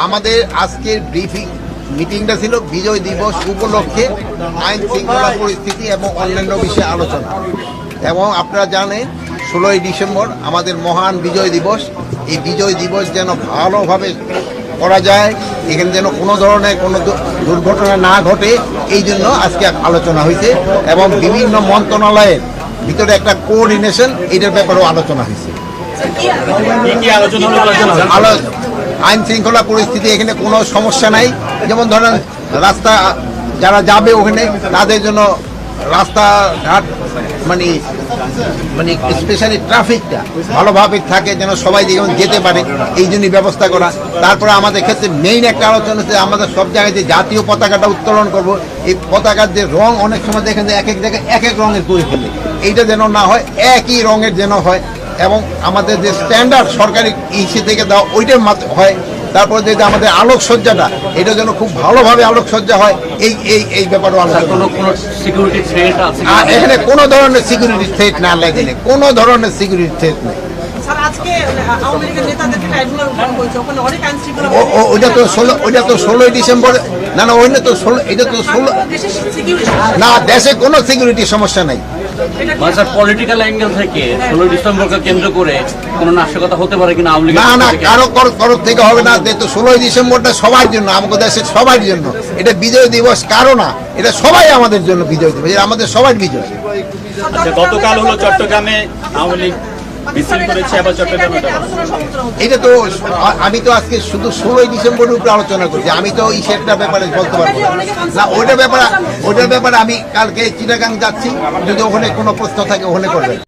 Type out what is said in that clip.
আমাদের আজকের ব্রিফিং মিটিংটা ছিল বিজয় দিবস উপলক্ষে আইন শৃঙ্খলা পরিস্থিতি এবং অন্যান্য বিষয়ে আলোচনা। এবং আপনারা জানেন 16ই ডিসেম্বর আমাদের মহান বিজয় দিবস। এই বিজয় দিবস যেন ভালোভাবে করা যায়, এখানে যেন কোনো ধরনের কোনো দুর্ঘটনা না ঘটে, এই জন্য আজকে আলোচনা হয়েছে এবং বিভিন্ন মন্ত্রণালয়ের ভিতরে একটা কোঅর্ডিনেশন এটার ব্যাপারেও আলোচনা হয়েছে। আইন শৃঙ্খলা পরিস্থিতি এখানে কোনো সমস্যা নাই। যেমন ধরেন রাস্তা যারা যাবে ওখানে তাদের জন্য রাস্তাঘাট মানে স্পেশালি ট্রাফিকটা ভালোভাবে থাকে, যেন সবাই যেমন যেতে পারে এই জন্যই ব্যবস্থা করা। তারপরে আমাদের ক্ষেত্রে মেইন একটা আলোচনা হচ্ছে আমাদের সব জায়গায় যে জাতীয় পতাকাটা উত্তোলন করব, এই পতাকার যে রং অনেক সময় দেখেন যে এক এক জায়গায় এক এক রঙের করে ফেলে, এইটা যেন না হয়, একই রঙের যেন হয় এবং আমাদের যে স্ট্যান্ডার্ড সরকারি ইসে থেকে দেওয়া ওইটার হয়। তারপরে যে আমাদের আলোকসজ্জাটা এটা যেন খুব ভালোভাবে আলোকসজ্জা হয়, এই এই এই ব্যাপারও এখানে কোনো ধরনের সিকিউরিটি থ্রেট না লাগে, কোনো ধরনের সিকিউরিটি থ্রেট নেই। ওইটা তো 16ই ডিসেম্বর না, ওইটা তো 16 না, দেশে কোনো সিকিউরিটি সমস্যা নাই। পলিটিক্যাল অ্যাঙ্গেল থেকে 16 ডিসেম্বরকে কেন্দ্র করে কোনো নাশকতা হতে পারে কিনা? না, কারো থেকে হবে না। যেহেতু 16ই ডিসেম্বরটা সবার জন্য, আমাদের দেশের সবার জন্য, এটা বিজয় দিবস কারো না, এটা সবাই আমাদের জন্য বিজয় দিবস, এটা আমাদের সবার বিজয়। গতকাল হলো চট্টগ্রামে আওয়ামী লীগ মিছিল করেছে, আবার চট্টগ্রামে এটা তো আমি তো আজকে শুধু 16ই ডিসেম্বরের উপরে আলোচনা করছি, আমি তো এই সেটটার ব্যাপারে বলতে পারবো না। ওইটার ব্যাপারে আমি কালকে চিটাগাং যাচ্ছি, যদি ওখানে কোনো প্রশ্ন থাকে ওখানে করবেন।